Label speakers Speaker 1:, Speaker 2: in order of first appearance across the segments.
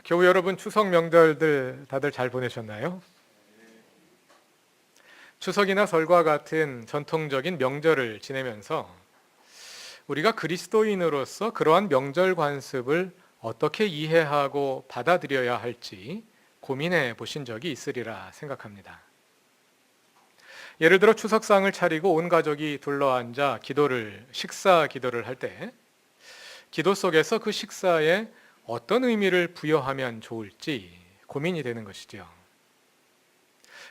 Speaker 1: 교우 여러분, 추석 명절들 다들 잘 보내셨나요? 추석이나 설과 같은 전통적인 명절을 지내면서 우리가 그리스도인으로서 그러한 명절 관습을 어떻게 이해하고 받아들여야 할지 고민해 보신 적이 있으리라 생각합니다. 예를 들어 추석상을 차리고 온 가족이 둘러앉아 식사 기도를 할 때 기도 속에서 그 식사에 어떤 의미를 부여하면 좋을지 고민이 되는 것이죠.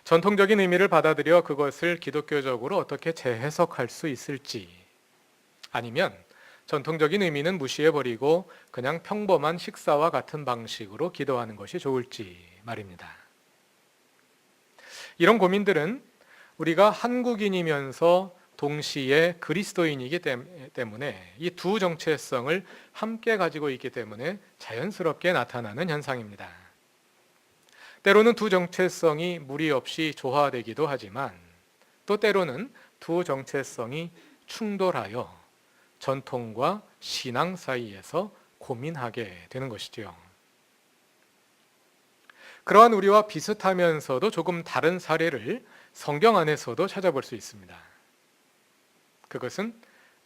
Speaker 1: 전통적인 의미를 받아들여 그것을 기독교적으로 어떻게 재해석할 수 있을지, 아니면 전통적인 의미는 무시해버리고 그냥 평범한 식사와 같은 방식으로 기도하는 것이 좋을지 말입니다. 이런 고민들은 우리가 한국인이면서 동시에 그리스도인이기 때문에 이 두 정체성을 함께 가지고 있기 때문에 자연스럽게 나타나는 현상입니다. 때로는 두 정체성이 무리 없이 조화되기도 하지만 또 때로는 두 정체성이 충돌하여 전통과 신앙 사이에서 고민하게 되는 것이지요. 그러한 우리와 비슷하면서도 조금 다른 사례를 성경 안에서도 찾아볼 수 있습니다. 그것은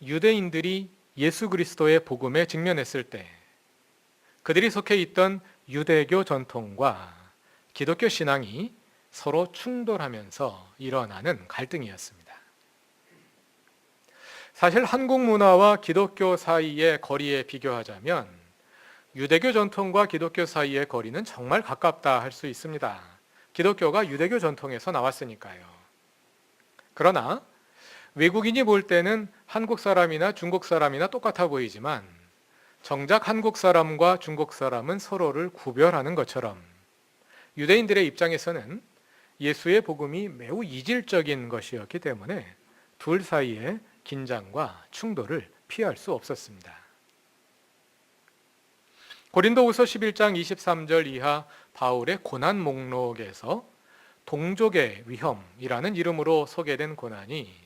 Speaker 1: 유대인들이 예수 그리스도의 복음에 직면했을 때 그들이 속해 있던 유대교 전통과 기독교 신앙이 서로 충돌하면서 일어나는 갈등이었습니다. 사실 한국 문화와 기독교 사이의 거리에 비교하자면 유대교 전통과 기독교 사이의 거리는 정말 가깝다 할 수 있습니다. 기독교가 유대교 전통에서 나왔으니까요. 그러나 외국인이 볼 때는 한국 사람이나 중국 사람이나 똑같아 보이지만 정작 한국 사람과 중국 사람은 서로를 구별하는 것처럼 유대인들의 입장에서는 예수의 복음이 매우 이질적인 것이었기 때문에 둘 사이의 긴장과 충돌을 피할 수 없었습니다. 고린도후서 11장 23절 이하 바울의 고난 목록에서 동족의 위험이라는 이름으로 소개된 고난이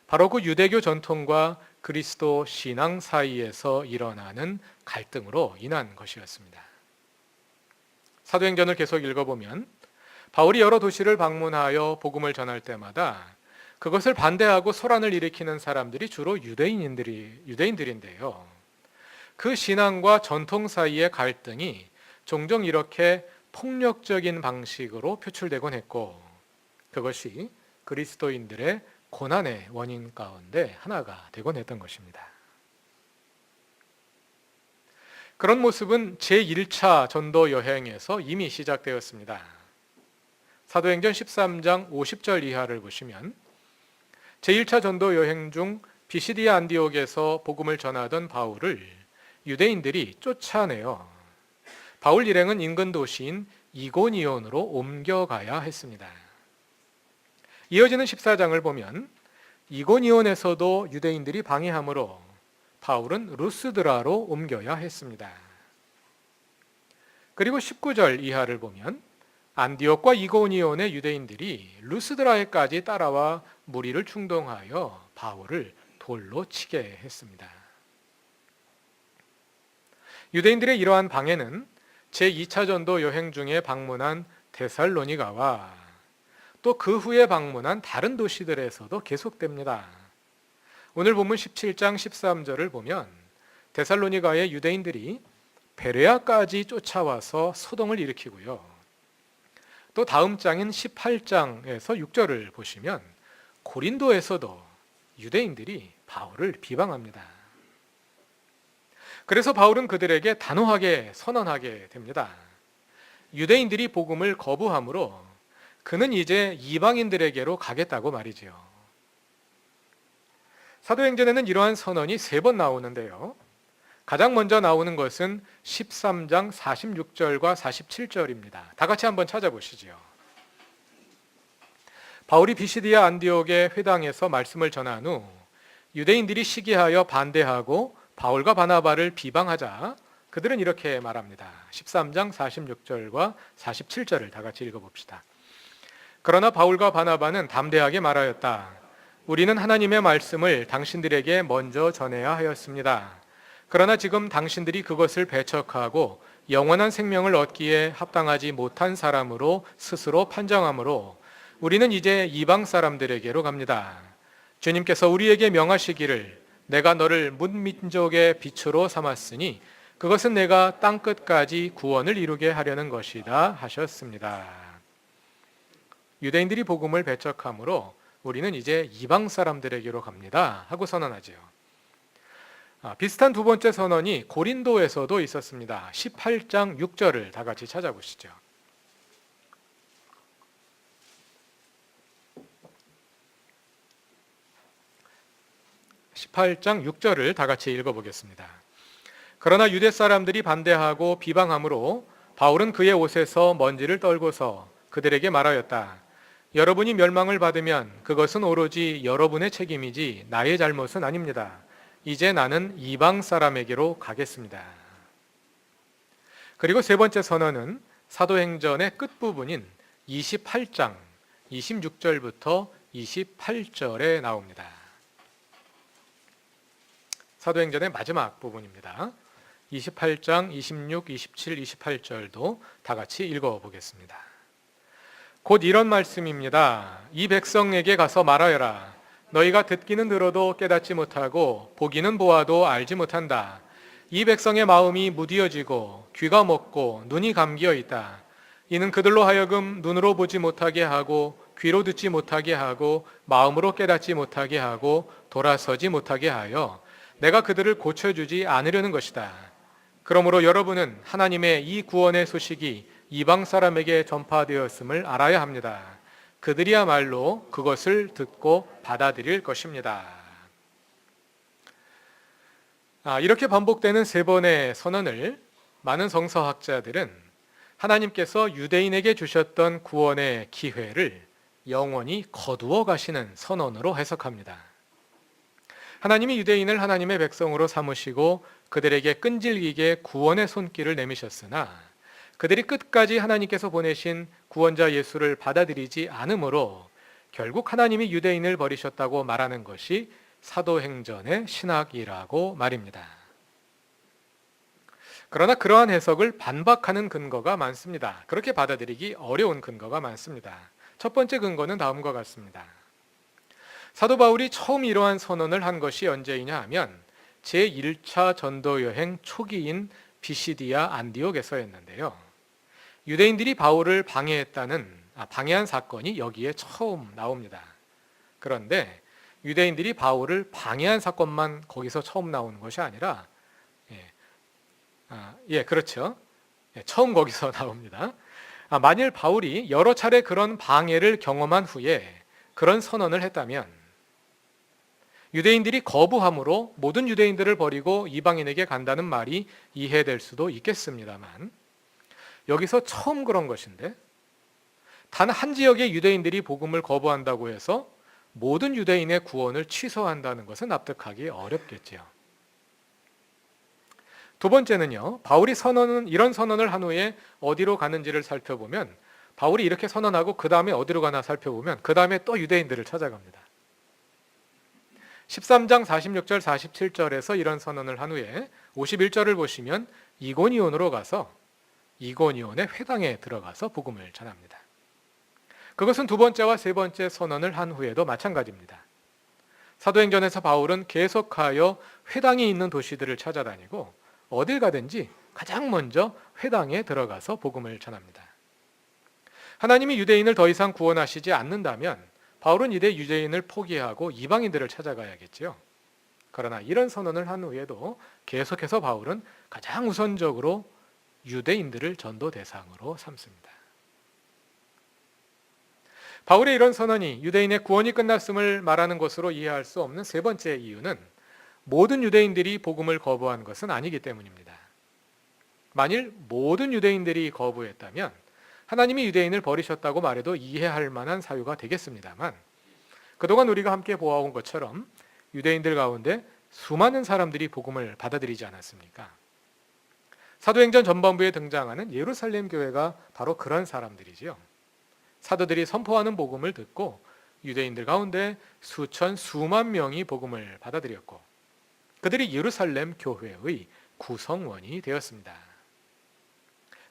Speaker 1: 바로 그 유대교 전통과 그리스도 신앙 사이에서 일어나는 갈등으로 인한 것이었습니다. 사도행전을 계속 읽어보면 바울이 여러 도시를 방문하여 복음을 전할 때마다 그것을 반대하고 소란을 일으키는 사람들이 주로 유대인들인데요. 그 신앙과 전통 사이의 갈등이 종종 이렇게 폭력적인 방식으로 표출되곤 했고 그것이 그리스도인들의 고난의 원인 가운데 하나가 되곤 했던 것입니다. 그런 모습은 제1차 전도 여행에서 이미 시작되었습니다. 사도행전 13장 50절 이하를 보시면 제1차 전도 여행 중 비시디아 안디옥에서 복음을 전하던 바울을 유대인들이 쫓아내어 바울 일행은 인근 도시인 이고니온으로 옮겨가야 했습니다. 이어지는 14장을 보면 이고니온에서도 유대인들이 방해함으로 바울은 루스드라로 옮겨야 했습니다. 그리고 19절 이하를 보면 안디옥과 이고니온의 유대인들이 루스드라에까지 따라와 무리를 충동하여 바울을 돌로 치게 했습니다. 유대인들의 이러한 방해는 제2차 전도 여행 중에 방문한 데살로니가와 또 그 후에 방문한 다른 도시들에서도 계속됩니다. 오늘 본문 17장 13절을 보면 데살로니가의 유대인들이 베레아까지 쫓아와서 소동을 일으키고요. 또 다음 장인 18장에서 6절을 보시면 고린도에서도 유대인들이 바울을 비방합니다. 그래서 바울은 그들에게 단호하게 선언하게 됩니다. 유대인들이 복음을 거부함으로 그는 이제 이방인들에게로 가겠다고 말이지요. 사도행전에는 이러한 선언이 3번 나오는데요. 가장 먼저 나오는 것은 13장 46절과 47절입니다. 다 같이 한번 찾아보시죠. 바울이 비시디아 안디옥의 회당에서 말씀을 전한 후 유대인들이 시기하여 반대하고 바울과 바나바를 비방하자 그들은 이렇게 말합니다. 13장 46절과 47절을 다 같이 읽어봅시다. 그러나 바울과 바나바는 담대하게 말하였다. 우리는 하나님의 말씀을 당신들에게 먼저 전해야 하였습니다. 그러나 지금 당신들이 그것을 배척하고 영원한 생명을 얻기에 합당하지 못한 사람으로 스스로 판정하므로 우리는 이제 이방 사람들에게로 갑니다. 주님께서 우리에게 명하시기를 내가 너를 문민족의 빛으로 삼았으니 그것은 내가 땅 끝까지 구원을 이루게 하려는 것이다 하셨습니다. 유대인들이 복음을 배척함으로 우리는 이제 이방 사람들에게로 갑니다 하고 선언하지요. 비슷한 두 번째 선언이 고린도에서도 있었습니다. 18장 6절을 다 같이 찾아보시죠. 18장 6절을 다 같이 읽어보겠습니다. 그러나 유대 사람들이 반대하고 비방함으로 바울은 그의 옷에서 먼지를 떨고서 그들에게 말하였다. 여러분이 멸망을 받으면 그것은 오로지 여러분의 책임이지 나의 잘못은 아닙니다. 이제 나는 이방 사람에게로 가겠습니다. 그리고 세 번째 선언은 사도행전의 끝부분인 28장 26절부터 28절에 나옵니다. 사도행전의 마지막 부분입니다. 28장 26, 27, 28절도 다 같이 읽어보겠습니다. 곧 이런 말씀입니다. 이 백성에게 가서 말하여라. 너희가 듣기는 들어도 깨닫지 못하고 보기는 보아도 알지 못한다. 이 백성의 마음이 무디어지고 귀가 먹고 눈이 감기어 있다. 이는 그들로 하여금 눈으로 보지 못하게 하고 귀로 듣지 못하게 하고 마음으로 깨닫지 못하게 하고 돌아서지 못하게 하여 내가 그들을 고쳐주지 않으려는 것이다. 그러므로 여러분은 하나님의 이 구원의 소식이 이방 사람에게 전파되었음을 알아야 합니다. 그들이야말로 그것을 듣고 받아들일 것입니다. 이렇게 반복되는 세 번의 선언을 많은 성서학자들은 하나님께서 유대인에게 주셨던 구원의 기회를 영원히 거두어 가시는 선언으로 해석합니다. 하나님이 유대인을 하나님의 백성으로 삼으시고 그들에게 끈질기게 구원의 손길을 내미셨으나 그들이 끝까지 하나님께서 보내신 구원자 예수를 받아들이지 않으므로 결국 하나님이 유대인을 버리셨다고 말하는 것이 사도행전의 신학이라고 말입니다. 그러나 그러한 해석을 반박하는 근거가 많습니다. 그렇게 받아들이기 어려운 근거가 많습니다. 첫 번째 근거는 다음과 같습니다. 사도 바울이 처음 이러한 선언을 한 것이 언제이냐 하면 제1차 전도 여행 초기인 비시디아 안디옥에서였는데요. 유대인들이 바울을 방해한 사건이 여기에 처음 나옵니다. 그런데 유대인들이 바울을 방해한 사건만 거기서 처음 나오는 것이 아니라 그렇죠. 처음 거기서 나옵니다. 만일 바울이 여러 차례 그런 방해를 경험한 후에 그런 선언을 했다면 유대인들이 거부함으로 모든 유대인들을 버리고 이방인에게 간다는 말이 이해될 수도 있겠습니다만 여기서 처음 그런 것인데 단 한 지역의 유대인들이 복음을 거부한다고 해서 모든 유대인의 구원을 취소한다는 것은 납득하기 어렵겠지요. 두 번째는요. 바울이 이런 선언을 한 후에 어디로 가는지를 살펴보면 바울이 이렇게 선언하고 그 다음에 어디로 가나 살펴보면 그 다음에 또 유대인들을 찾아갑니다. 13장 46절 47절에서 이런 선언을 한 후에 51절을 보시면 이고니온으로 가서 이고니온의 회당에 들어가서 복음을 전합니다. 그것은 두 번째와 세 번째 선언을 한 후에도 마찬가지입니다. 사도행전에서 바울은 계속하여 회당이 있는 도시들을 찾아다니고 어딜 가든지 가장 먼저 회당에 들어가서 복음을 전합니다. 하나님이 유대인을 더 이상 구원하시지 않는다면 바울은 이제 유대인을 포기하고 이방인들을 찾아가야겠죠. 그러나 이런 선언을 한 후에도 계속해서 바울은 가장 우선적으로 유대인들을 전도 대상으로 삼습니다. 바울의 이런 선언이 유대인의 구원이 끝났음을 말하는 것으로 이해할 수 없는 세 번째 이유는 모든 유대인들이 복음을 거부한 것은 아니기 때문입니다. 만일 모든 유대인들이 거부했다면 하나님이 유대인을 버리셨다고 말해도 이해할 만한 사유가 되겠습니다만 그동안 우리가 함께 보아온 것처럼 유대인들 가운데 수많은 사람들이 복음을 받아들이지 않았습니까? 사도행전 전반부에 등장하는 예루살렘 교회가 바로 그런 사람들이지요. 사도들이 선포하는 복음을 듣고 유대인들 가운데 수만 명이 복음을 받아들였고 그들이 예루살렘 교회의 구성원이 되었습니다.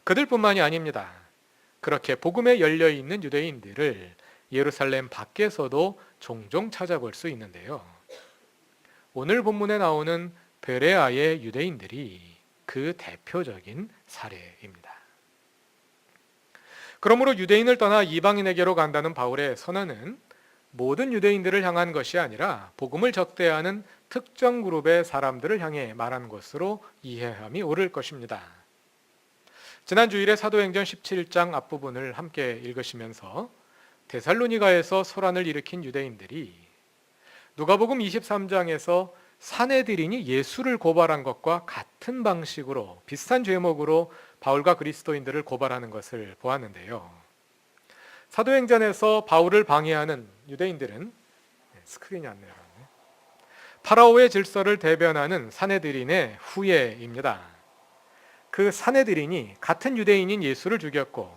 Speaker 1: 그들뿐만이 아닙니다. 그렇게 복음에 열려 있는 유대인들을 예루살렘 밖에서도 종종 찾아볼 수 있는데요. 오늘 본문에 나오는 베레아의 유대인들이 그 대표적인 사례입니다. 그러므로 유대인을 떠나 이방인에게로 간다는 바울의 선언은 모든 유대인들을 향한 것이 아니라 복음을 적대하는 특정 그룹의 사람들을 향해 말한 것으로 이해함이 옳을 것입니다. 지난 주일에 사도행전 17장 앞부분을 함께 읽으시면서 데살로니가에서 소란을 일으킨 유대인들이 누가복음 23장에서 사내들인이 예수를 고발한 것과 같은 방식으로 비슷한 죄목으로 바울과 그리스도인들을 고발하는 것을 보았는데요. 사도행전에서 바울을 방해하는 유대인들은 스크린이 안 내려가네. 파라오의 질서를 대변하는 사내들인의 후예입니다. 그 사내들인이 같은 유대인인 예수를 죽였고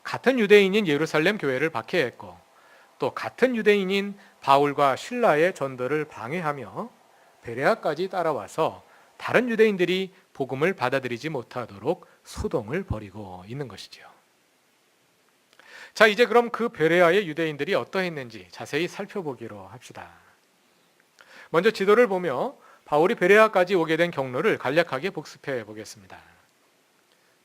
Speaker 1: 같은 유대인인 예루살렘 교회를 박해했고 또 같은 유대인인 바울과 실라의 전도를 방해하며 베레아까지 따라와서 다른 유대인들이 복음을 받아들이지 못하도록 소동을 벌이고 있는 것이죠. 자, 이제 그럼 그 베레아의 유대인들이 어떠했는지 자세히 살펴보기로 합시다. 먼저 지도를 보며 바울이 베레아까지 오게 된 경로를 간략하게 복습해 보겠습니다.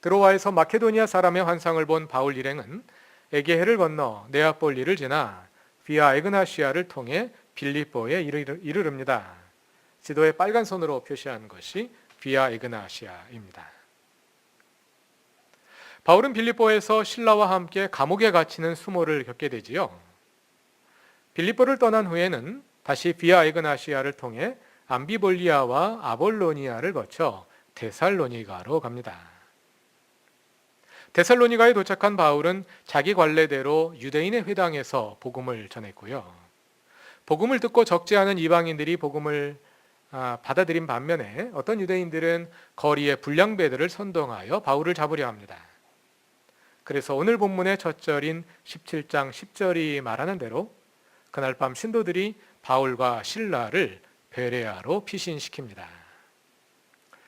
Speaker 1: 드로아에서 마케도니아 사람의 환상을 본 바울 일행은 에게해를 건너 네아폴리를 지나 비아 에그나시아를 통해 빌립보에 이르릅니다. 지도에 빨간 선으로 표시한 것이 비아 에그나시아입니다. 바울은 빌립보에서 신라와 함께 감옥에 갇히는 수모를 겪게 되지요. 빌립보를 떠난 후에는 다시 비아 에그나시아를 통해 암비볼리아와 아볼로니아를 거쳐 데살로니가로 갑니다. 데살로니가에 도착한 바울은 자기 관례대로 유대인의 회당에서 복음을 전했고요. 복음을 듣고 적지 않은 이방인들이 복음을 받아들인 반면에 어떤 유대인들은 거리에 불량배들을 선동하여 바울을 잡으려 합니다. 그래서 오늘 본문의 첫 절인 17장 10절이 말하는 대로 그날 밤 신도들이 바울과 실라를 베레아로 피신시킵니다.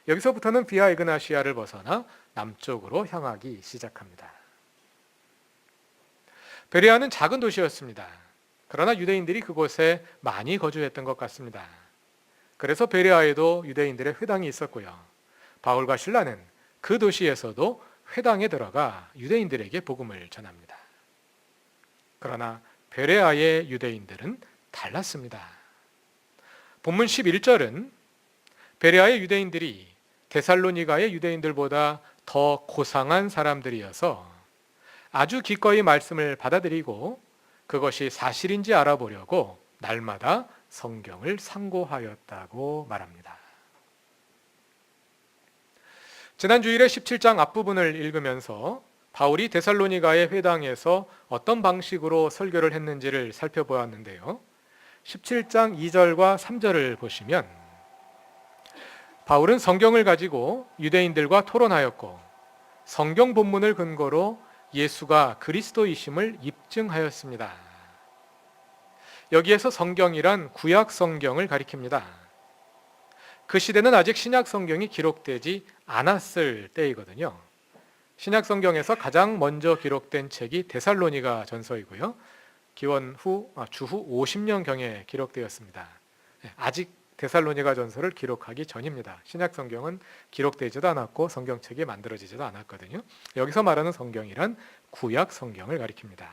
Speaker 1: 여기서부터는 비아 에그나시아를 벗어나 남쪽으로 향하기 시작합니다. 베레아는 작은 도시였습니다. 그러나 유대인들이 그곳에 많이 거주했던 것 같습니다. 그래서 베레아에도 유대인들의 회당이 있었고요. 바울과 실라는 그 도시에서도 회당에 들어가 유대인들에게 복음을 전합니다. 그러나 베레아의 유대인들은 달랐습니다. 본문 11절은 베레아의 유대인들이 데살로니가의 유대인들보다 더 고상한 사람들이어서 아주 기꺼이 말씀을 받아들이고 그것이 사실인지 알아보려고 날마다 성경을 상고하였다고 말합니다. 지난 주일에 17장 앞부분을 읽으면서 바울이 데살로니가의 회당에서 어떤 방식으로 설교를 했는지를 살펴보았는데요. 17장 2절과 3절을 보시면 바울은 성경을 가지고 유대인들과 토론하였고 성경 본문을 근거로 예수가 그리스도이심을 입증하였습니다. 여기에서 성경이란 구약 성경을 가리킵니다. 그 시대는 아직 신약 성경이 기록되지 않았을 때이거든요. 신약 성경에서 가장 먼저 기록된 책이 데살로니가 전서이고요. 기원 후 주후 50년경에 기록되었습니다. 아직 데살로니가 전서를 기록하기 전입니다. 신약 성경은 기록되지도 않았고 성경책이 만들어지지도 않았거든요. 여기서 말하는 성경이란 구약 성경을 가리킵니다.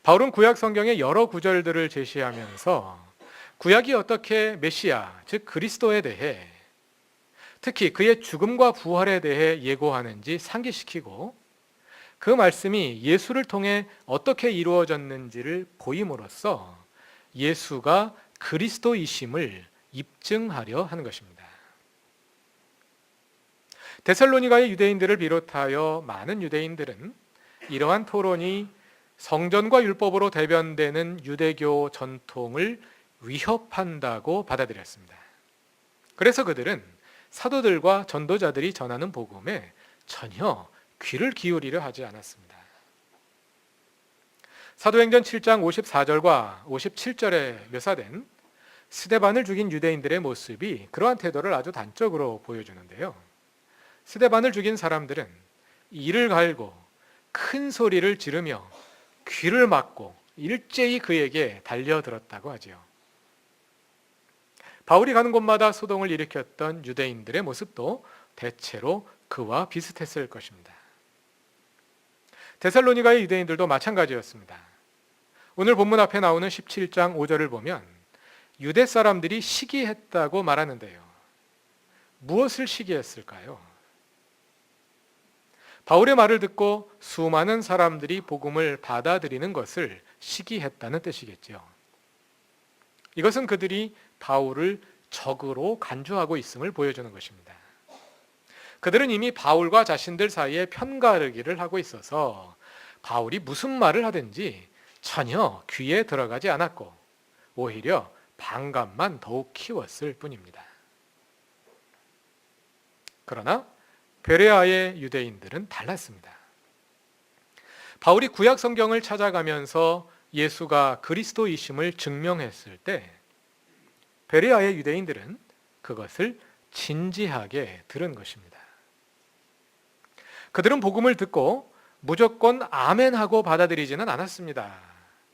Speaker 1: 바울은 구약 성경의 여러 구절들을 제시하면서 구약이 어떻게 메시아, 즉 그리스도에 대해 특히 그의 죽음과 부활에 대해 예고하는지 상기시키고 그 말씀이 예수를 통해 어떻게 이루어졌는지를 보임으로써 예수가 그리스도이심을 입증하려 하는 것입니다. 데살로니가의 유대인들을 비롯하여 많은 유대인들은 이러한 토론이 성전과 율법으로 대변되는 유대교 전통을 위협한다고 받아들였습니다. 그래서 그들은 사도들과 전도자들이 전하는 복음에 전혀 귀를 기울이려 하지 않았습니다. 사도행전 7장 54절과 57절에 묘사된 스데반을 죽인 유대인들의 모습이 그러한 태도를 아주 단적으로 보여주는데요. 스데반을 죽인 사람들은 이를 갈고 큰 소리를 지르며 귀를 막고 일제히 그에게 달려들었다고 하지요. 바울이 가는 곳마다 소동을 일으켰던 유대인들의 모습도 대체로 그와 비슷했을 것입니다. 데살로니가의 유대인들도 마찬가지였습니다. 오늘 본문 앞에 나오는 17장 5절을 보면 유대 사람들이 시기했다고 말하는데요. 무엇을 시기했을까요? 바울의 말을 듣고 수많은 사람들이 복음을 받아들이는 것을 시기했다는 뜻이겠죠. 이것은 그들이 바울을 적으로 간주하고 있음을 보여주는 것입니다. 그들은 이미 바울과 자신들 사이에 편가르기를 하고 있어서 바울이 무슨 말을 하든지 전혀 귀에 들어가지 않았고 오히려 반감만 더욱 키웠을 뿐입니다. 그러나 베레아의 유대인들은 달랐습니다. 바울이 구약 성경을 찾아가면서 예수가 그리스도이심을 증명했을 때 베레아의 유대인들은 그것을 진지하게 들은 것입니다. 그들은 복음을 듣고 무조건 아멘하고 받아들이지는 않았습니다.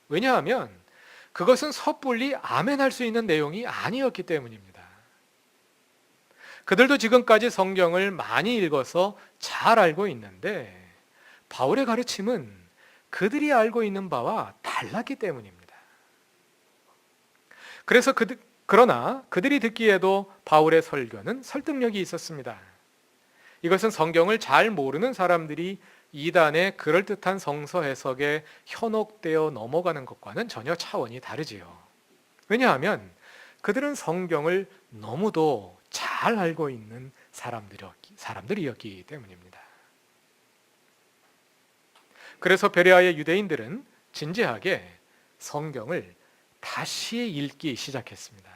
Speaker 1: 왜냐하면 그것은 섣불리 아멘할 수 있는 내용이 아니었기 때문입니다. 그들도 지금까지 성경을 많이 읽어서 잘 알고 있는데 바울의 가르침은 그들이 알고 있는 바와 달랐기 때문입니다. 그러나 그들이 듣기에도 바울의 설교는 설득력이 있었습니다. 이것은 성경을 잘 모르는 사람들이 이단의 그럴듯한 성서 해석에 현혹되어 넘어가는 것과는 전혀 차원이 다르지요. 왜냐하면 그들은 성경을 너무도 잘 알고 있는 사람들이었기 때문입니다. 그래서 베레아의 유대인들은 진지하게 성경을 다시 읽기 시작했습니다.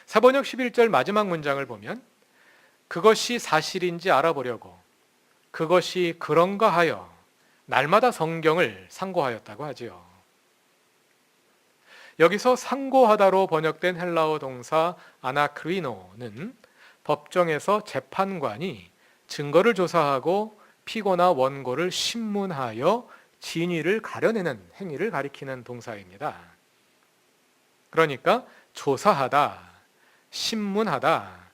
Speaker 1: 사번역 11절 마지막 문장을 보면 그것이 사실인지 알아보려고 그것이 그런가 하여 날마다 성경을 상고하였다고 하지요. 여기서 상고하다로 번역된 헬라어 동사 아나크리노는 법정에서 재판관이 증거를 조사하고 피고나 원고를 신문하여 진위를 가려내는 행위를 가리키는 동사입니다. 그러니까 조사하다, 신문하다,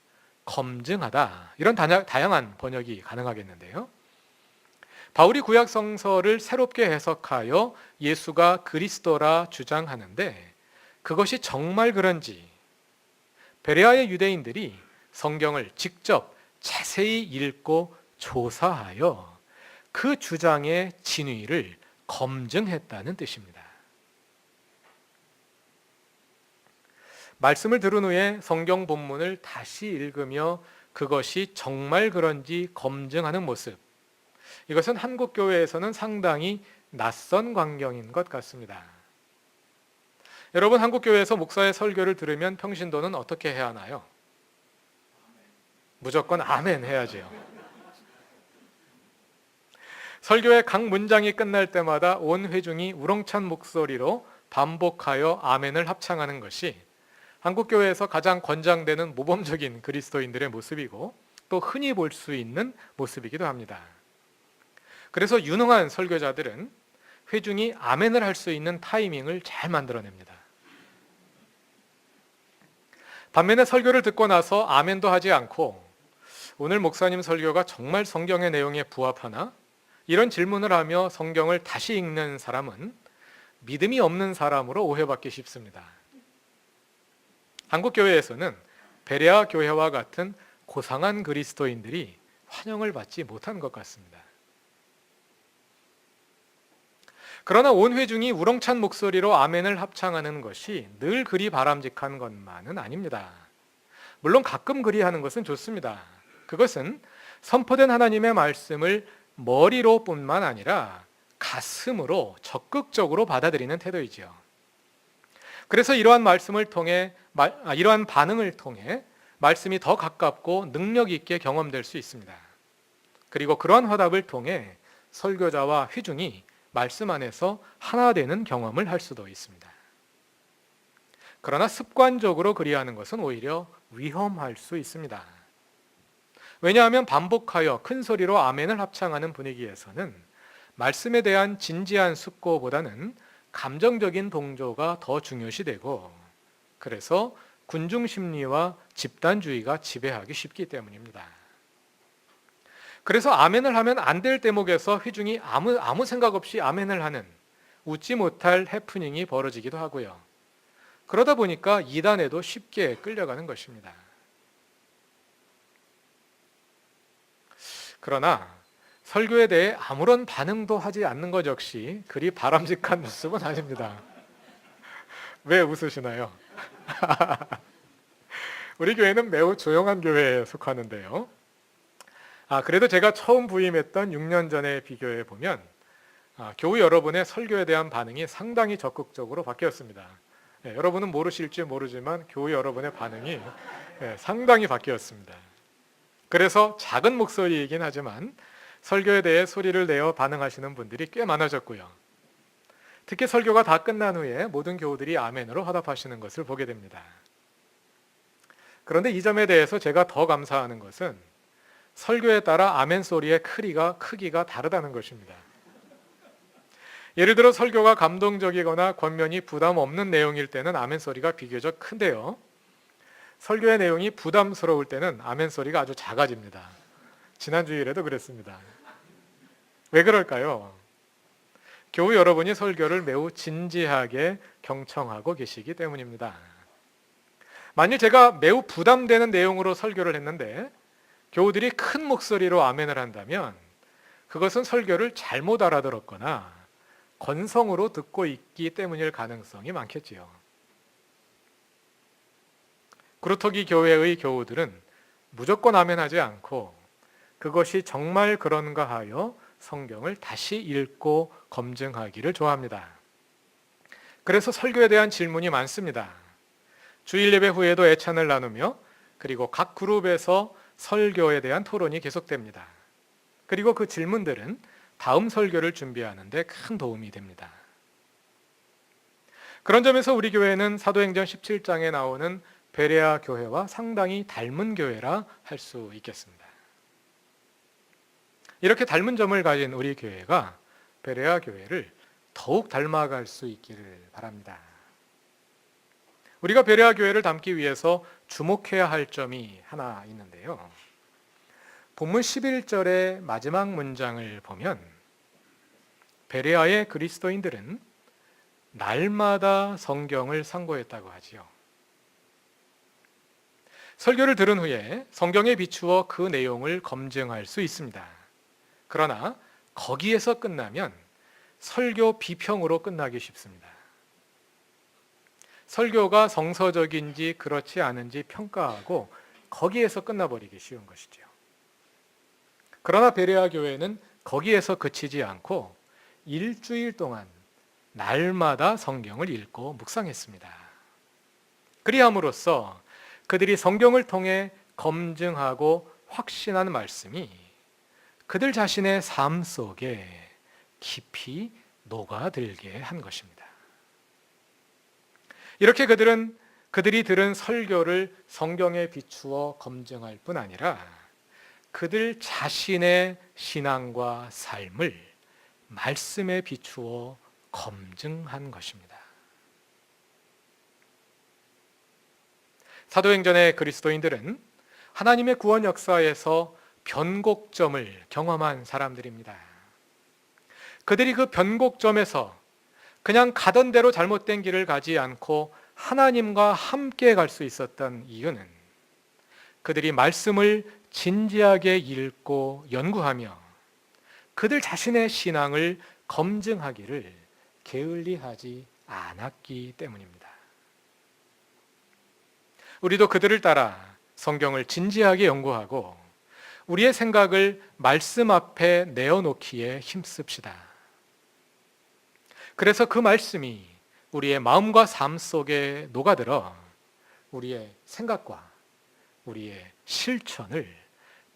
Speaker 1: 검증하다 이런 다양한 번역이 가능하겠는데요. 바울이 구약 성서를 새롭게 해석하여 예수가 그리스도라 주장하는데 그것이 정말 그런지 베레아의 유대인들이 성경을 직접 자세히 읽고 조사하여 그 주장의 진위를 검증했다는 뜻입니다. 말씀을 들은 후에 성경 본문을 다시 읽으며 그것이 정말 그런지 검증하는 모습, 이것은 한국 교회에서는 상당히 낯선 광경인 것 같습니다. 여러분, 한국 교회에서 목사의 설교를 들으면 평신도는 어떻게 해야 하나요? 무조건 아멘 해야죠. 설교의 각 문장이 끝날 때마다 온 회중이 우렁찬 목소리로 반복하여 아멘을 합창하는 것이 한국 교회에서 가장 권장되는 모범적인 그리스도인들의 모습이고 또 흔히 볼 수 있는 모습이기도 합니다. 그래서 유능한 설교자들은 회중이 아멘을 할 수 있는 타이밍을 잘 만들어냅니다. 반면에 설교를 듣고 나서 아멘도 하지 않고 오늘 목사님 설교가 정말 성경의 내용에 부합하나? 이런 질문을 하며 성경을 다시 읽는 사람은 믿음이 없는 사람으로 오해받기 쉽습니다. 한국 교회에서는 베레아 교회와 같은 고상한 그리스도인들이 환영을 받지 못한 것 같습니다. 그러나 온 회중이 우렁찬 목소리로 아멘을 합창하는 것이 늘 그리 바람직한 것만은 아닙니다. 물론 가끔 그리하는 것은 좋습니다. 그것은 선포된 하나님의 말씀을 머리로 뿐만 아니라 가슴으로 적극적으로 받아들이는 태도이지요. 그래서 이러한 반응을 통해 말씀이 더 가깝고 능력 있게 경험될 수 있습니다. 그리고 그러한 화답을 통해 설교자와 회중이 말씀 안에서 하나 되는 경험을 할 수도 있습니다. 그러나 습관적으로 그리하는 것은 오히려 위험할 수 있습니다. 왜냐하면 반복하여 큰 소리로 아멘을 합창하는 분위기에서는 말씀에 대한 진지한 숙고보다는 감정적인 동조가 더 중요시되고, 그래서 군중 심리와 집단주의가 지배하기 쉽기 때문입니다. 그래서 아멘을 하면 안 될 대목에서 회중이 아무 생각 없이 아멘을 하는 웃지 못할 해프닝이 벌어지기도 하고요. 그러다 보니까 이단에도 쉽게 끌려가는 것입니다. 그러나 설교에 대해 아무런 반응도 하지 않는 것 역시 그리 바람직한 모습은 아닙니다. 왜 웃으시나요? 우리 교회는 매우 조용한 교회에 속하는데요. 그래도 제가 처음 부임했던 6년 전에 비교해 보면 교우 여러분의 설교에 대한 반응이 상당히 적극적으로 바뀌었습니다. 여러분은 모르실지 모르지만 교우 여러분의 반응이 상당히 바뀌었습니다. 그래서 작은 목소리이긴 하지만 설교에 대해 소리를 내어 반응하시는 분들이 꽤 많아졌고요. 특히 설교가 다 끝난 후에 모든 교우들이 아멘으로 화답하시는 것을 보게 됩니다. 그런데 이 점에 대해서 제가 더 감사하는 것은 설교에 따라 아멘 소리의 크기가 다르다는 것입니다. 예를 들어 설교가 감동적이거나 권면이 부담 없는 내용일 때는 아멘 소리가 비교적 큰데요. 설교의 내용이 부담스러울 때는 아멘 소리가 아주 작아집니다. 지난 주일에도 그랬습니다. 왜 그럴까요? 교우 여러분이 설교를 매우 진지하게 경청하고 계시기 때문입니다. 만일 제가 매우 부담되는 내용으로 설교를 했는데 교우들이 큰 목소리로 아멘을 한다면 그것은 설교를 잘못 알아들었거나 건성으로 듣고 있기 때문일 가능성이 많겠지요. 구루터기 교회의 교우들은 무조건 아멘하지 않고 그것이 정말 그런가 하여 성경을 다시 읽고 검증하기를 좋아합니다. 그래서 설교에 대한 질문이 많습니다. 주일 예배 후에도 애찬을 나누며 그리고 각 그룹에서 설교에 대한 토론이 계속됩니다. 그리고 그 질문들은 다음 설교를 준비하는 데 큰 도움이 됩니다. 그런 점에서 우리 교회는 사도행전 17장에 나오는 베레아 교회와 상당히 닮은 교회라 할 수 있겠습니다. 이렇게 닮은 점을 가진 우리 교회가 베레아 교회를 더욱 닮아갈 수 있기를 바랍니다. 우리가 베레아 교회를 닮기 위해서 주목해야 할 점이 하나 있는데요. 본문 11절의 마지막 문장을 보면 베레아의 그리스도인들은 날마다 성경을 상고했다고 하지요. 설교를 들은 후에 성경에 비추어 그 내용을 검증할 수 있습니다. 그러나 거기에서 끝나면 설교 비평으로 끝나기 쉽습니다. 설교가 성서적인지 그렇지 않은지 평가하고 거기에서 끝나버리기 쉬운 것이죠. 그러나 베레아 교회는 거기에서 그치지 않고 일주일 동안 날마다 성경을 읽고 묵상했습니다. 그리함으로써 그들이 성경을 통해 검증하고 확신한 말씀이 그들 자신의 삶 속에 깊이 녹아들게 한 것입니다. 이렇게 그들이 들은 설교를 성경에 비추어 검증할 뿐 아니라 그들 자신의 신앙과 삶을 말씀에 비추어 검증한 것입니다. 사도행전의 그리스도인들은 하나님의 구원 역사에서 변곡점을 경험한 사람들입니다. 그들이 그 변곡점에서 그냥 가던 대로 잘못된 길을 가지 않고 하나님과 함께 갈 수 있었던 이유는 그들이 말씀을 진지하게 읽고 연구하며 그들 자신의 신앙을 검증하기를 게을리하지 않았기 때문입니다. 우리도 그들을 따라 성경을 진지하게 연구하고 우리의 생각을 말씀 앞에 내어놓기에 힘씁시다. 그래서 그 말씀이 우리의 마음과 삶 속에 녹아들어 우리의 생각과 우리의 실천을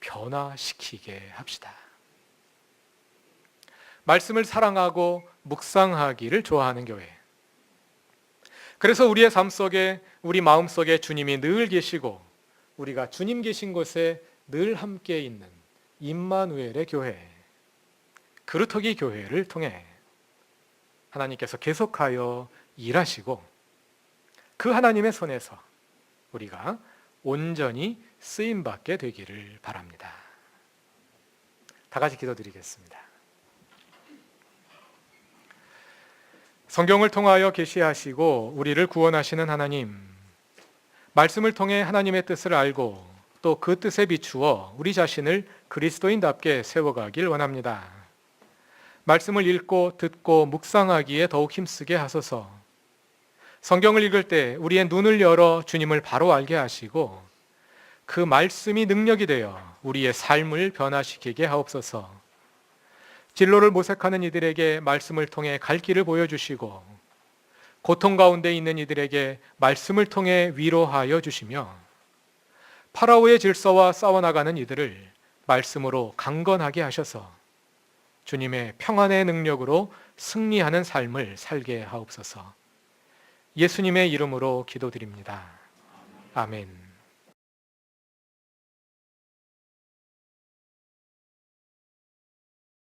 Speaker 1: 변화시키게 합시다. 말씀을 사랑하고 묵상하기를 좋아하는 교회. 그래서 우리의 삶 속에 우리 마음 속에 주님이 늘 계시고 우리가 주님 계신 곳에 늘 함께 있는 임마누엘의 교회, 그루터기 교회를 통해 하나님께서 계속하여 일하시고 그 하나님의 손에서 우리가 온전히 쓰임받게 되기를 바랍니다. 다 같이 기도드리겠습니다. 성경을 통하여 계시하시고 우리를 구원하시는 하나님, 말씀을 통해 하나님의 뜻을 알고 또 그 뜻에 비추어 우리 자신을 그리스도인답게 세워가길 원합니다. 말씀을 읽고 듣고 묵상하기에 더욱 힘쓰게 하소서. 성경을 읽을 때 우리의 눈을 열어 주님을 바로 알게 하시고 그 말씀이 능력이 되어 우리의 삶을 변화시키게 하옵소서. 진로를 모색하는 이들에게 말씀을 통해 갈 길을 보여주시고 고통 가운데 있는 이들에게 말씀을 통해 위로하여 주시며 파라오의 질서와 싸워나가는 이들을 말씀으로 강건하게 하셔서 주님의 평안의 능력으로 승리하는 삶을 살게 하옵소서. 예수님의 이름으로 기도드립니다. 아멘.